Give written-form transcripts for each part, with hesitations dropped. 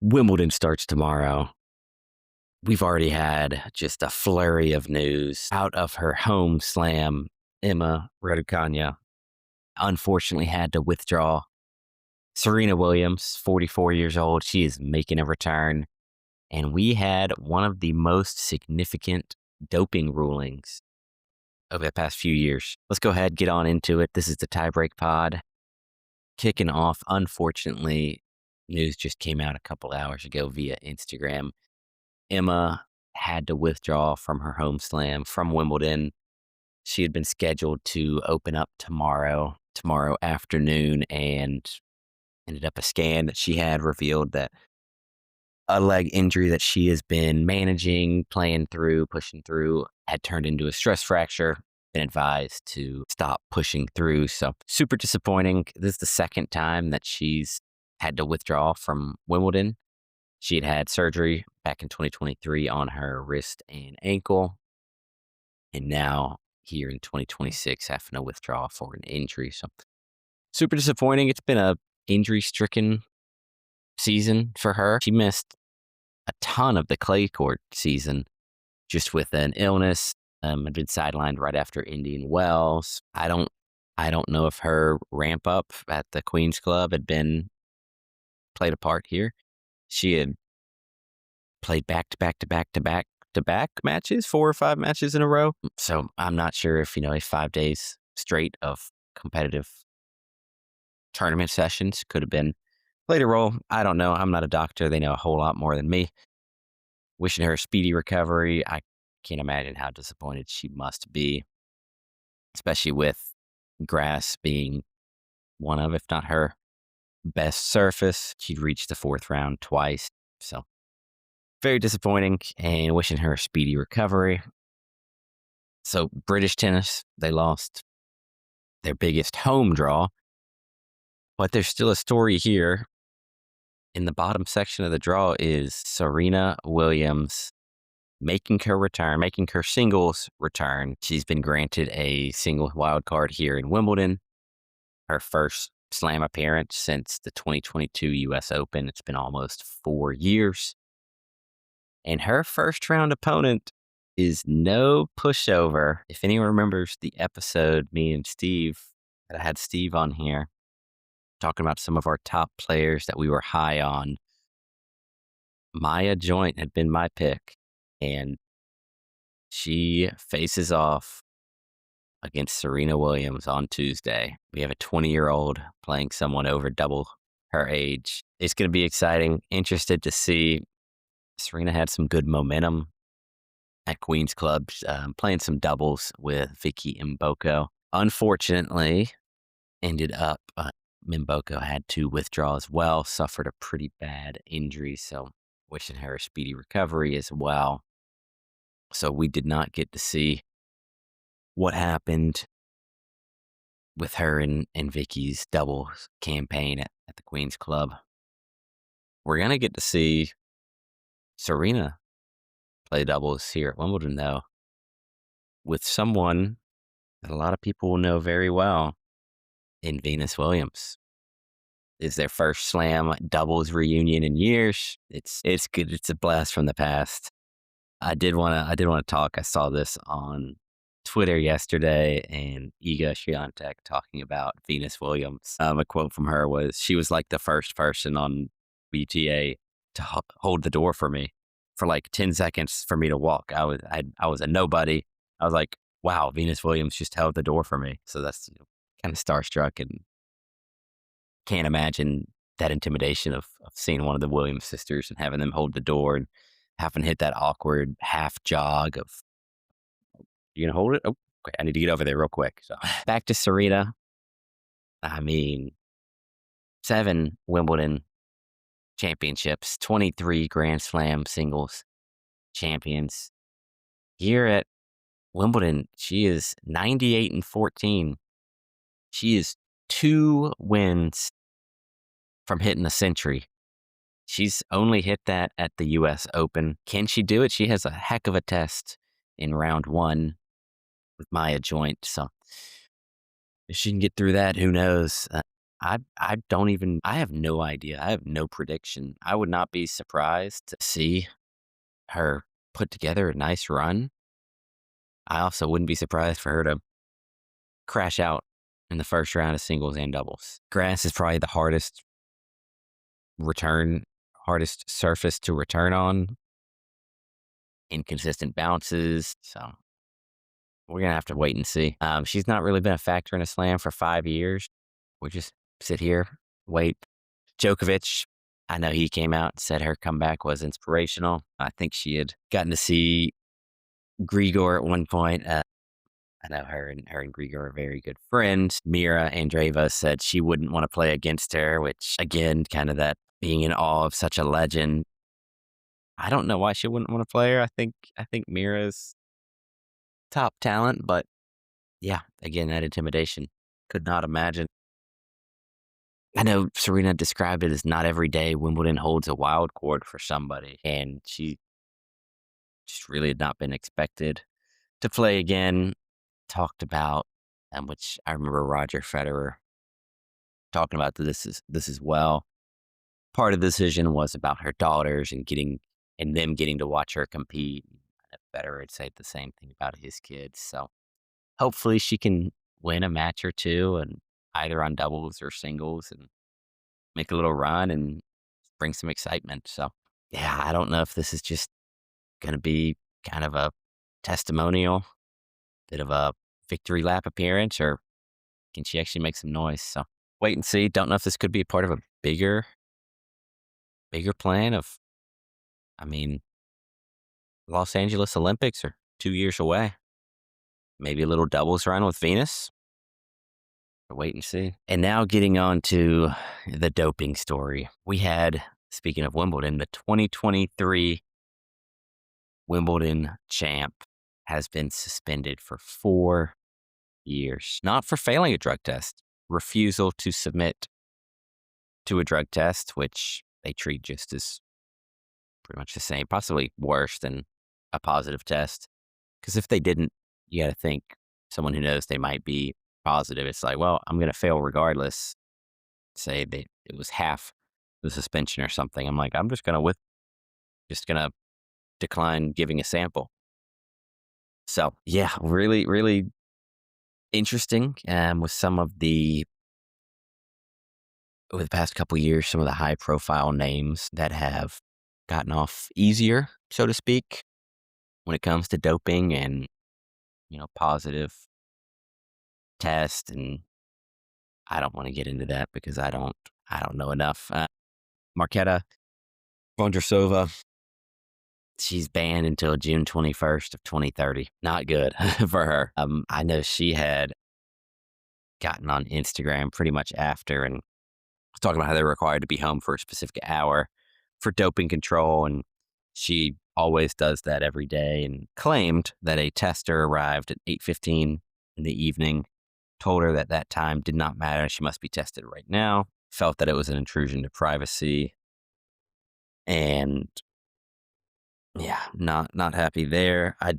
Wimbledon starts tomorrow. We've already had just a flurry of news out of her home slam. Emma Raducanu unfortunately had to withdraw. Serena Williams, 44 years old, she is making a return. And we had one of the most significant doping rulings over the past few years. Let's go ahead, get on into it. This is the Tiebreak Pod. Kicking off, unfortunately, news just came out a couple hours ago via Instagram. Emma had to withdraw from her home slam from Wimbledon. She had been scheduled to open up tomorrow afternoon, and ended up a scan that she had revealed that a leg injury that she has been managing, playing through, pushing through, had turned into a stress fracture. Been advised to stop pushing through. So super disappointing. This is the second time that she's had to withdraw from Wimbledon. She had had surgery back in 2023 on her wrist and ankle. And now here in 2026, having to withdraw for an injury. So super disappointing. It's been a injury-stricken season for her. She missed a ton of the clay court season just with an illness. Had been sidelined right after Indian Wells. I don't know if her ramp up at the Queen's Club had been played a part here. She had played back-to-back matches, 4 or 5 matches in a row. So I'm not sure if, 5 days straight of competitive tournament sessions could have been played a role. I don't know. I'm not a doctor. They know a whole lot more than me. Wishing her a speedy recovery. I can't imagine how disappointed she must be, especially with grass being one of, if not her best surface. She'd reached the 4th round twice. So very disappointing, and wishing her a speedy recovery. So British tennis, they lost their biggest home draw, but there's still a story here. In the bottom section of the draw is Serena Williams making her return, making her singles return. She's been granted a single wild card here in Wimbledon. Her first slam appearance since the 2022 US Open. It's been almost 4 years. And her first round opponent is no pushover. If anyone remembers the episode, me and Steve, that I had Steve on here, talking about some of our top players that we were high on, Maya Joint had been my pick, and she faces off against Serena Williams on Tuesday. We have a 20-year-old playing someone over double her age. It's going to be exciting. Interested to see. Serena had some good momentum at Queen's Club, playing some doubles with Vicky Mboko. Unfortunately, ended up Mboko had to withdraw as well, suffered a pretty bad injury, so wishing her a speedy recovery as well. So we did not get to see what happened with her and Vicky's doubles campaign at the Queen's Club. We're going to get to see Serena play doubles here at Wimbledon, though, with someone that a lot of people will know very well in Venus Williams. Is their first slam doubles reunion in years. It's good. It's a blast from the past. I did want to talk. I saw this on Twitter yesterday, and Iga Swiatek talking about Venus Williams. A quote from her was, "She was like the first person on BTA to hold the door for me for like 10 seconds for me to walk. I was a nobody. I was like, wow, Venus Williams just held the door for me." So that's kind of starstruck, and can't imagine that intimidation of seeing one of the Williams sisters and having them hold the door and having to hit that awkward half jog of, "You gonna hold it? Oh, okay, I need to get over there real quick." So back to Serena. I mean, 7 Wimbledon championships, 23 Grand Slam singles champions. Here at Wimbledon, she is 98-14. She is 2 wins from hitting a century. She's only hit that at the US Open. Can she do it? She has a heck of a test in round 1 with Maya Joint. So if she can get through that, who knows? I have no idea. I have no prediction. I would not be surprised to see her put together a nice run. I also wouldn't be surprised for her to crash out in the first round of singles and doubles. Grass is probably the hardest surface to return on. Inconsistent bounces. So we're going to have to wait and see. She's not really been a factor in a slam for 5 years. We just sit here, wait. Djokovic, I know he came out and said her comeback was inspirational. I think she had gotten to see Grigor at one point. I know her and Grigor are very good friends. Mira Andreeva said she wouldn't want to play against her, which again, kind of that being in awe of such a legend. I don't know why she wouldn't want to play her. I think Mira's top talent, but yeah, again, that intimidation. Could not imagine. I know Serena described it as not every day Wimbledon holds a wild card for somebody, and she just really had not been expected to play again. Talked about, and which I remember Roger Federer talking about this as well. Part of the decision was about her daughters and them getting to watch her compete. Federer had said the same thing about his kids. So hopefully she can win a match or two, and either on doubles or singles, and make a little run and bring some excitement. So yeah, I don't know if this is just going to be kind of a testimonial, bit of a victory lap appearance, or can she actually make some noise? So wait and see. Don't know if this could be part of a bigger plan of, I mean, Los Angeles Olympics are 2 years away. Maybe a little doubles run with Venus. Wait and see. And now getting on to the doping story. We had, speaking of Wimbledon, the 2023 Wimbledon champ has been suspended for 4 years. Not for failing a drug test, refusal to submit to a drug test, which they treat just as pretty much the same, possibly worse than a positive test. Because if they didn't, you got to think someone who knows they might be positive. It's like, well, I'm going to fail regardless. Say that it was half the suspension or something. I'm like, I'm just going to decline giving a sample. So yeah, really, really interesting. With over the past couple years, some of the high profile names that have gotten off easier, so to speak, when it comes to doping and, positive test. And I don't want to get into that because I don't know enough. Marketa Vondrasova, she's banned until June 21st of 2030. Not good for her. I know she had gotten on Instagram pretty much after and was talking about how they're required to be home for a specific hour for doping control. And she always does that every day, and claimed that a tester arrived at 8:15 in the evening, told her that that time did not matter. She must be tested right now. Felt that it was an intrusion to privacy. And yeah, not happy there. I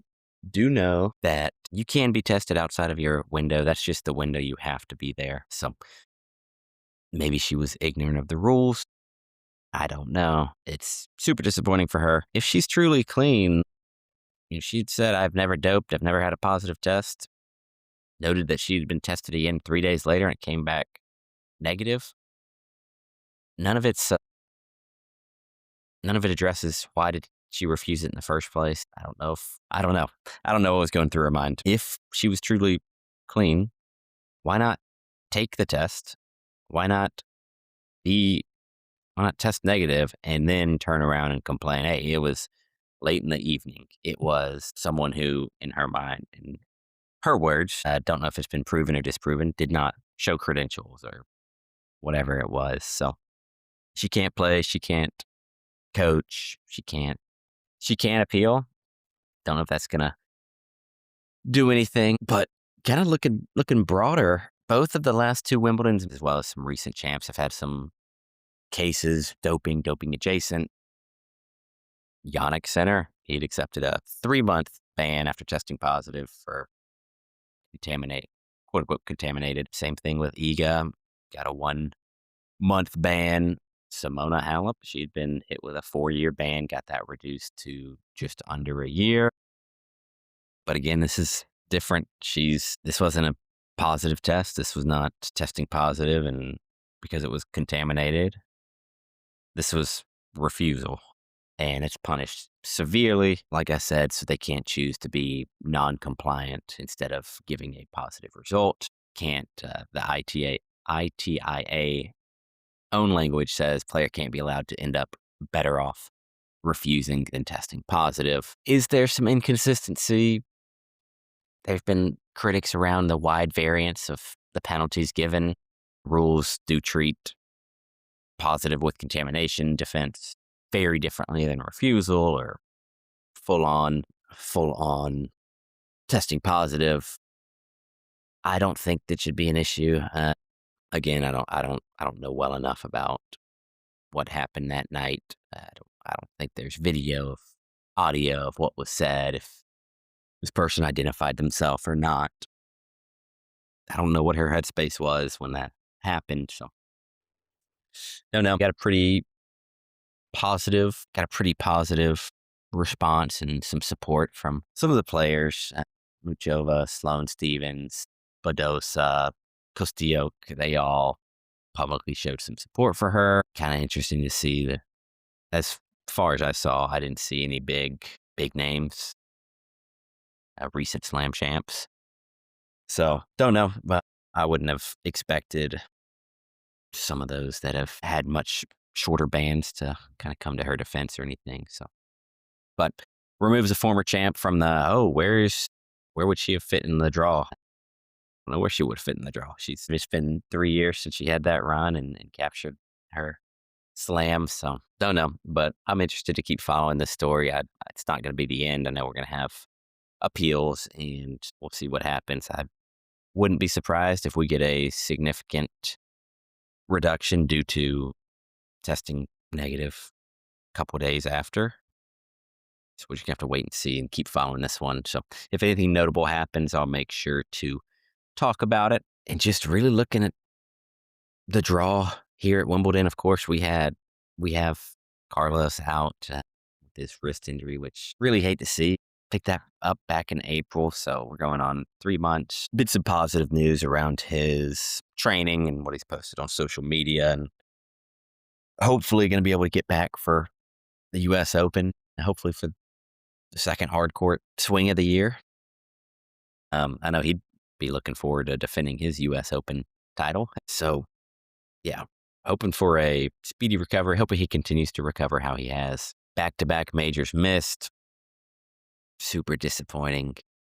do know that you can be tested outside of your window. That's just the window you have to be there. So maybe she was ignorant of the rules. I don't know. It's super disappointing for her. If she's truly clean, she'd said, I've never doped. I've never had a positive test. Noted that she'd been tested again 3 days later and it came back negative. None of it addresses why did she refuse it in the first place. I don't know. I don't know what was going through her mind. If she was truly clean, why not take the test? Why not test negative and then turn around and complain, hey, it was late in the evening. It was someone who, in her mind, in her words, don't know if it's been proven or disproven, did not show credentials or whatever it was. So she can't play. She can't coach. She can't appeal. Don't know if that's going to do anything, but kind of looking broader, both of the last 2 Wimbledons, as well as some recent champs, have had some cases, doping adjacent. Yannick Sinner, he'd accepted a 3-month ban after testing positive for quote unquote contaminated. Same thing with Iga. got a 1-month ban. Simona Halep, she'd been hit with a 4-year ban, got that reduced to just under a year. But again, this is different. This wasn't a positive test. This was not testing positive, and because it was contaminated, this was refusal. And it's punished severely, like I said, so they can't choose to be non-compliant instead of giving a positive result. Can't the ITIA own language says player can't be allowed to end up better off refusing than testing positive. Is there some inconsistency? There's been critics around the wide variance of the penalties given. Rules do treat positive with contamination defense very differently than refusal or full on testing positive. I don't think that should be an issue. Again, I don't know well enough about what happened that night. I don't think there's video of audio of what was said, if this person identified themselves or not. I don't know what her headspace was when that happened. So, no, got a pretty positive response and some support from some of the players. Muchova, Sloane Stevens, Badosa, Castillo, they all publicly showed some support for her. Kind of interesting to see as far as I saw, I didn't see any big names, recent slam champs. So don't know, but I wouldn't have expected some of those that have had much shorter bans to kind of come to her defense or anything. So, but removes a former champ from where would she have fit in the draw? I don't know where she would fit in the draw. It's been 3 years since she had that run and captured her slam. So don't know, but I'm interested to keep following this story. It's not going to be the end. I know we're going to have appeals and we'll see what happens. I wouldn't be surprised if we get a significant reduction due to testing negative a couple of days after. So we're just going to have to wait and see and keep following this one. So if anything notable happens, I'll make sure to talk about it. And just really looking at the draw here at Wimbledon, of course, we have Carlos out with his wrist injury, which really hate to see. Picked that up back in April, so we're going on 3 months. Been some positive news around his training and what he's posted on social media, and hopefully going to be able to get back for the U.S. Open, and hopefully for the second hard court swing of the year. I know he'd be looking forward to defending his U.S. Open title. So, yeah, hoping for a speedy recovery. Hoping he continues to recover how he has. Back-to-back majors missed. Super disappointing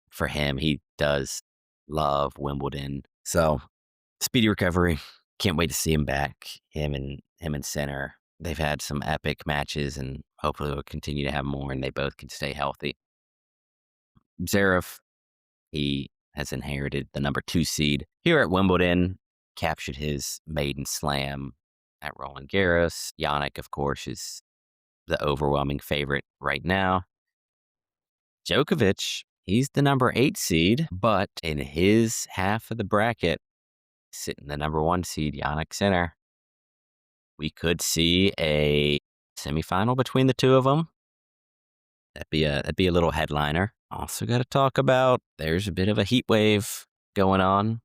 for him. He does love Wimbledon. So, speedy recovery. Can't wait to see him back. Him and Sinner. They've had some epic matches, and hopefully we'll continue to have more, and they both can stay healthy. Zverev, he has inherited the number 2 seed here at Wimbledon, captured his maiden slam at Roland Garros. Jannik, of course, is the overwhelming favorite right now. Djokovic, he's the number 8 seed, but in his half of the bracket, sitting the number 1 seed, Jannik Sinner. We could see a semifinal between the two of them. That'd be a little headliner. Also got to talk about, there's a bit of a heat wave going on.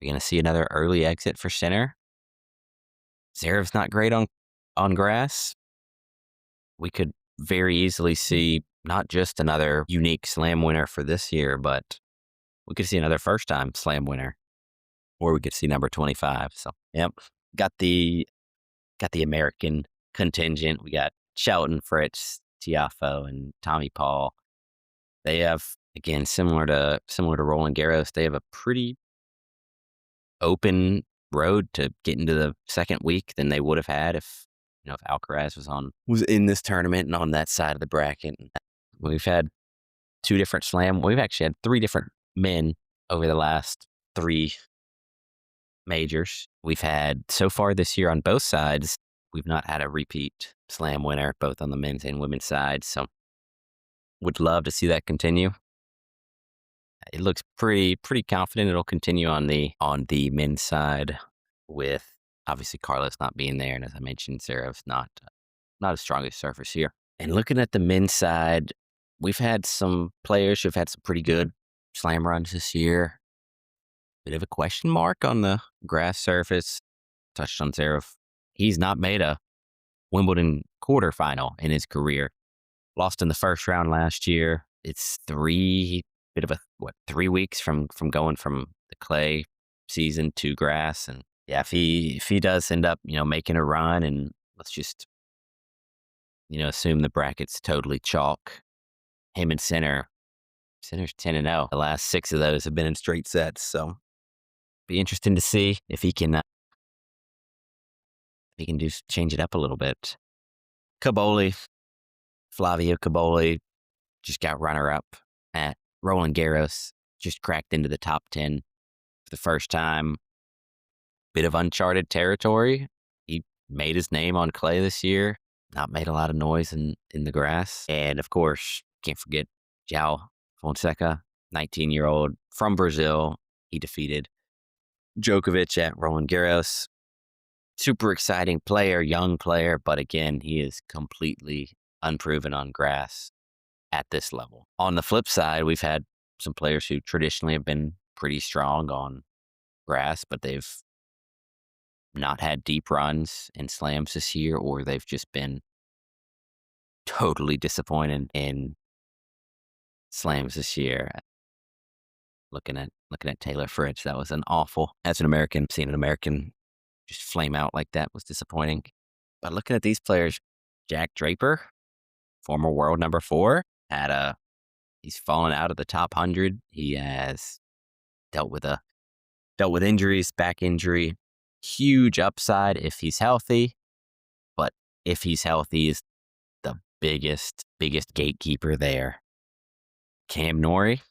We're going to see another early exit for Sinner. Zverev's not great on grass. We could very easily see not just another unique slam winner for this year, but we could see another first-time slam winner. Or we could see number 25. So, yep. Got the American contingent. We got Shelton, Fritz, Tiafoe, and Tommy Paul. They have, again, similar to Roland Garros, they have a pretty open road to get into the second week than they would have had if Alcaraz was in this tournament and on that side of the bracket. We've had 2 different we've actually had 3 different men over the last 3 majors. We've had, so far this year on both sides, we've not had a repeat slam winner, both on the men's and women's side. So would love to see that continue. it looks pretty confident it'll continue on the men's side with obviously Carlos not being there, and as I mentioned, Serev's not a strongest surface here. And looking at the men's side, we've had some players who've had some pretty good slam runs this year. Bit of a question mark on the grass surface. Touched on Zverev. He's not made a Wimbledon quarterfinal in his career. Lost in the first round last year. It's 3 weeks from going from the clay season to grass. And yeah, if he does end up, making a run, and let's just, assume the bracket's totally chalk. Him and Sinner's 10-0. The last 6 of those have been in straight sets. So be interesting to see if he can change it up a little bit. Flavio Caboli just got runner-up at Roland Garros. Just cracked into the top 10 for the first time. Bit of uncharted territory. He made his name on clay this year. Not made a lot of noise in the grass. And of course, can't forget João Fonseca, 19-year-old from Brazil. He defeated Djokovic at Roland Garros. Super exciting player, young player, but again, he is completely unproven on grass at this level. On the flip side, we've had some players who traditionally have been pretty strong on grass, but they've not had deep runs in slams this year, or they've just been totally disappointed in slams this year. Looking at Taylor Fritz, that was an awful. As an American, seeing an American just flame out like that was disappointing. But looking at these players, Jack Draper, former world number 4, he's fallen out of the top 100. He has dealt with injuries, back injury, huge upside if he's healthy. But if he's healthy, is the biggest gatekeeper there. Cam Norrie,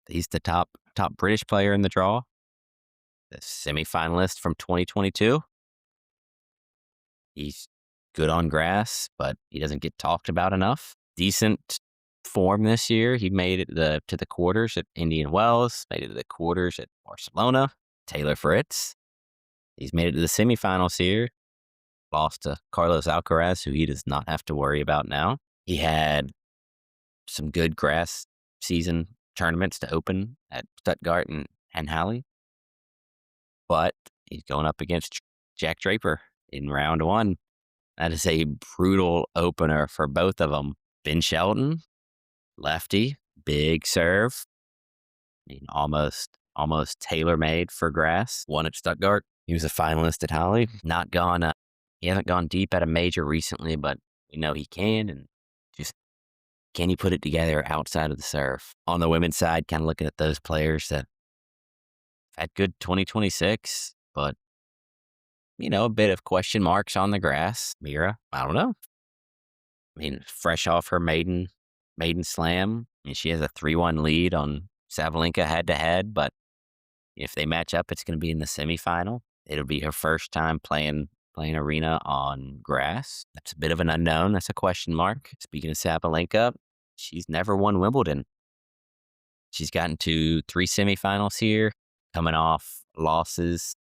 he's the top British player in the draw. The semifinalist from 2022. He's good on grass, but he doesn't get talked about enough. Decent form this year. He made it to the quarters at Indian Wells, made it to the quarters at Barcelona. Taylor Fritz, he's made it to the semifinals here. Lost to Carlos Alcaraz, who he does not have to worry about now. He had some good grass season tournaments to open at Stuttgart and Halle. But he's going up against Jack Draper in round 1. That is a brutal opener for both of them. Ben Shelton, lefty, big serve. I mean, almost tailor-made for grass. Won at Stuttgart. He was a finalist at Halle. He hasn't gone deep at a major recently, but we know he can. And just, can he put it together outside of the serve? On the women's side, kind of looking at those players that had good 2026, but, a bit of question marks on the grass. Mira, I don't know. I mean, fresh off her maiden slam, and she has a 3-1 lead on Sabalenka head-to-head, but if they match up, it's going to be in the semifinal. It'll be her first time playing Arena on grass. That's a bit of an unknown. That's a question mark. Speaking of Sabalenka, she's never won Wimbledon. She's gotten to 3 semifinals here, coming off losses,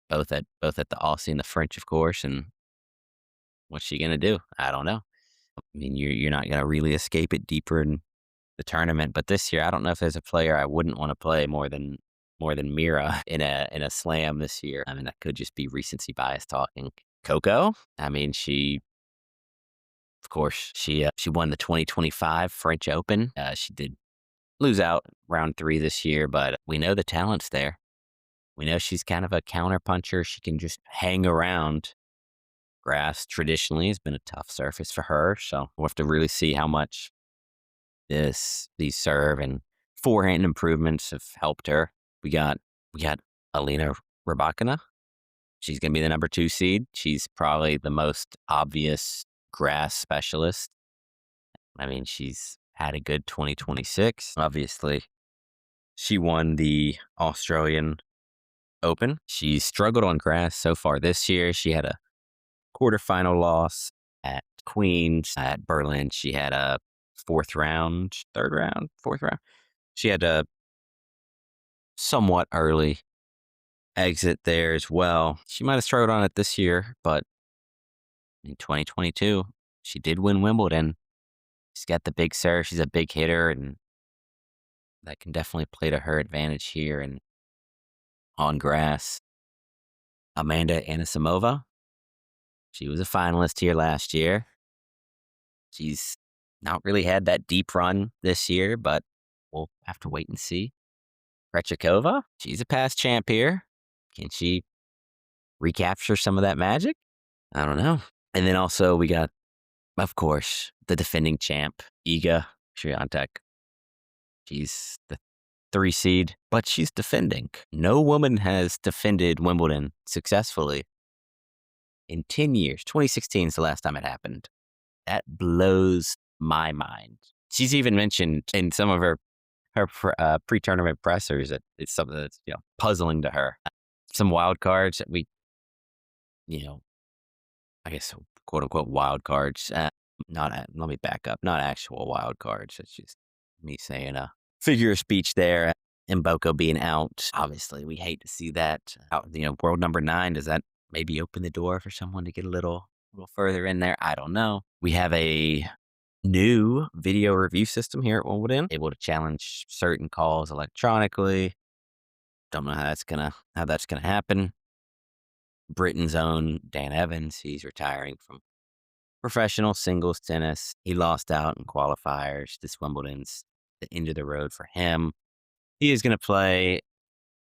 both at the Aussie and the French, of course. And what's she gonna do? I don't know. I mean, you're not gonna really escape it deeper in the tournament. But this year, I don't know if there's a player I wouldn't want to play more than Mira in a slam this year. I mean, that could just be recency bias talking. Coco, I mean, she won the 2025 French Open. She did lose out round 3 this year, but we know the talent's there. We know she's kind of a counterpuncher. She can just hang around. Grass traditionally has been a tough surface for her, so we'll have to really see how much these serve and forehand improvements have helped her. We got Alina Rybakina. She's going to be the number 2 seed. She's probably the most obvious grass specialist. I mean, she's had a good 2026. Obviously, she won the Australian Open. She's struggled on grass so far this year. She had a quarterfinal loss at Queens. At Berlin, she had a fourth round. She had a somewhat early exit there as well. She might have struggled on it this year, but in 2022, she did win Wimbledon. She's got the big serve. She's a big hitter, and that can definitely play to her advantage here and on grass. Amanda Anisimova, she was a finalist here last year. She's not really had that deep run this year, but we'll have to wait and see. Krejcikova, she's a past champ here. Can she recapture some of that magic? I don't know. And then also we got, of course, the defending champ, Iga Swiatek. She's the 3 seed, but she's defending. No woman has defended Wimbledon successfully in 10 years. 2016 is the last time it happened. That blows my mind. She's even mentioned in some of her pre-tournament pressers that it's something that's puzzling to her. Some wild cards that we, I guess quote unquote wild cards. Let me back up. Not actual wild cards. It's just me saying a figure of speech there. Mboko being out. Obviously, we hate to see that. World number 9. Does that maybe open the door for someone to get a little further in there? I don't know. We have a new video review system here at Wimbledon, able to challenge certain calls electronically. Don't know how that's gonna happen. Britain's own Dan Evans, he's retiring from professional singles tennis. He lost out in qualifiers. This Wimbledon's the end of the road for him. He is going to play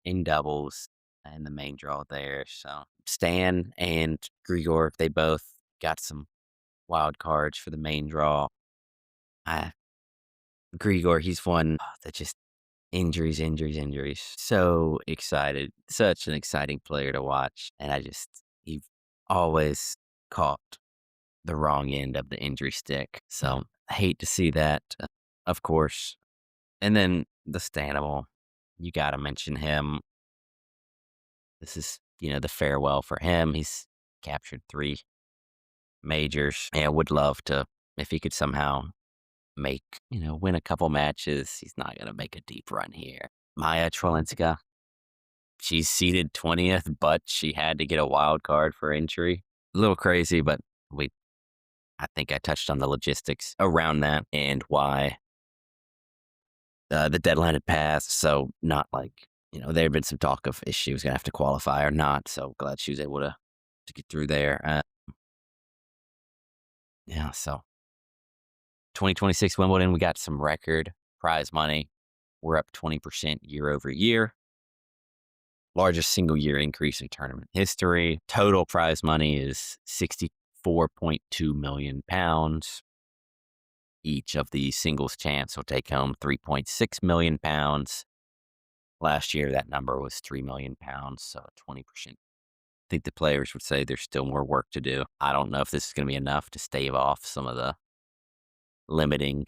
in doubles in the main draw there. So Stan and Grigor, they both got some wild cards for the main draw. Grigor, he's one that just injuries. So excited. Such an exciting player to watch. And he always caught the wrong end of the injury stick. So I hate to see that, of course. And then the Stanimal, you got to mention him. This is, the farewell for him. He's captured 3 majors. And would love to, if he could somehow win a couple matches. He's not going to make a deep run here. Maya Trolinska, she's seeded 20th, but she had to get a wild card for injury. A little crazy, but I think I touched on the logistics around that and why the deadline had passed. So not like, there had been some talk of if she was going to have to qualify or not. So glad she was able to get through there. So 2026 Wimbledon, we got some record prize money. We're up 20% year over year. Largest single year increase in tournament history. Total prize money is £64.2 million. Each of the singles champs will take home £3.6 million. Last year, that number was £3 million, so 20%. I think the players would say there's still more work to do. I don't know if this is going to be enough to stave off some of the limiting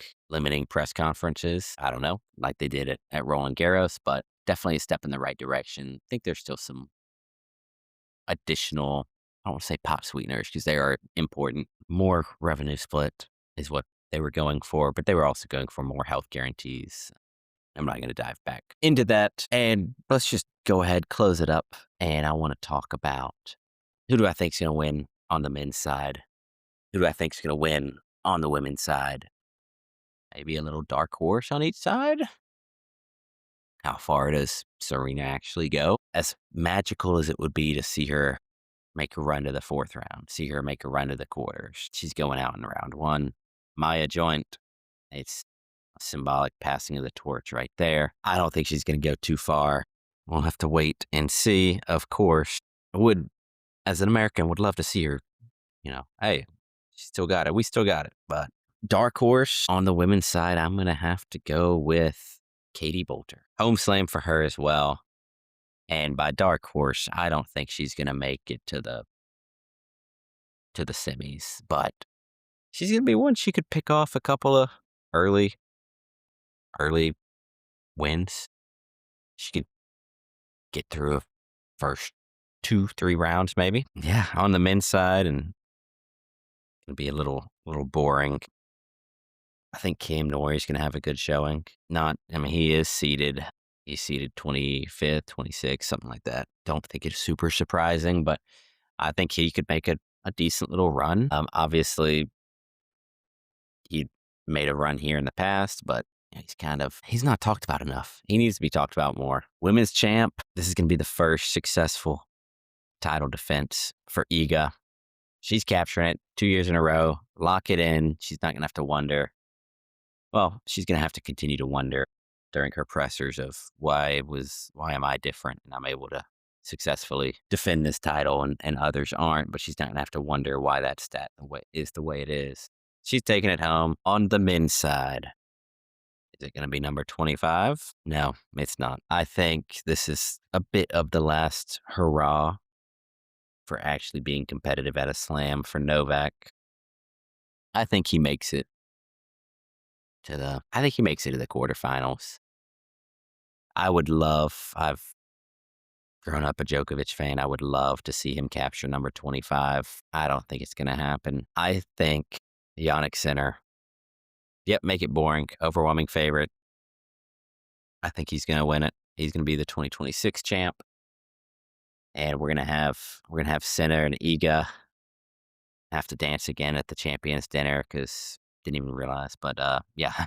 press conferences. I don't know, like they did at Roland Garros, but definitely a step in the right direction. I think there's still some additional, I don't want to say pop sweeteners because they are important. More revenue split is what they were going for, but they were also going for more health guarantees. I'm not going to dive back into that. And let's just go ahead, close it up. And I want to talk about who do I think is going to win on the men's side? Who do I think is going to win on the women's side? Maybe a little dark horse on each side. How far does Serena actually go? As magical as it would be to see her make a run to the 4th round, see her make a run to the quarters. She's going out in round 1. Maya joint. It's a symbolic passing of the torch right there. I don't think she's going to go too far. We'll have to wait and see. Of course, I would, as an American, would love to see her, hey, she still got it. We still got it. But dark horse on the women's side, I'm going to have to go with Katie Boulter. Home slam for her as well. And by dark horse, I don't think she's going to make it to the semis, but she's going to be one. She could pick off a couple of early wins. She could get through a first 2-3 rounds, maybe. Yeah, on the men's side, and it'll be a little boring. I think Cam Norrie's going to have a good showing. I mean, he's seeded 25th, 26th, something like that. Don't think it's super surprising, but I think he could make a decent little run. Obviously, he made a run here in the past, but he's not talked about enough. He needs to be talked about more. Women's champ, this is going to be the first successful title defense for Iga. She's capturing it 2 years in a row. Lock it in. She's not going to have to wonder. Well, she's going to have to continue to wonder during her pressers of why am I different? And I'm able to successfully defend this title and others aren't, but she's not going to have to wonder why that stat is the way it is. She's taking it home. On the men's side, is it going to be number 25? No, it's not. I think this is a bit of the last hurrah for actually being competitive at a slam for Novak. I think he makes it to the quarterfinals. I've grown up a Djokovic fan. I would love to see him capture number 25. I don't think it's going to happen. I think Jannik Sinner, make it boring, overwhelming favorite. I think he's going to win it. He's going to be the 2026 champ. And we're going to have Sinner and Iga have to dance again at the champions dinner because didn't even realize. But yeah,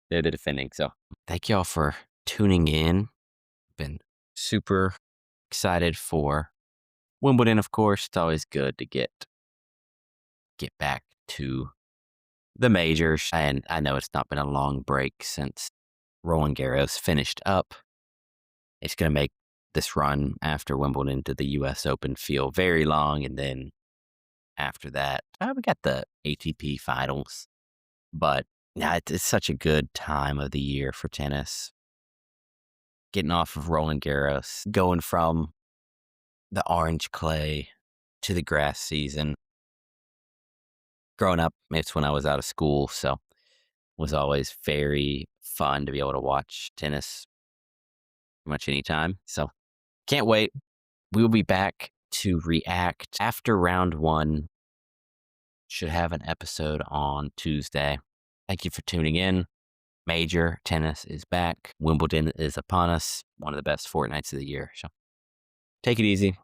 they're the defending. So thank y'all for tuning in. Been super excited for Wimbledon, of course. It's always good to get back to the majors. And I know it's not been a long break since Roland Garros finished up. It's going to make this run after Wimbledon to the U.S. Open feel very long. And then after that, we got the ATP finals. But yeah, it's such a good time of the year for tennis. Getting off of Roland Garros, going from the orange clay to the grass season. Growing up, it's when I was out of school, so it was always very fun to be able to watch tennis pretty much anytime. So can't wait. We will be back to react after round one. Should have an episode on Tuesday. Thank you for tuning in. Major tennis is back. Wimbledon is upon us. One of the best fortnights of the year. So take it easy.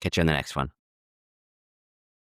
Catch you on the next one.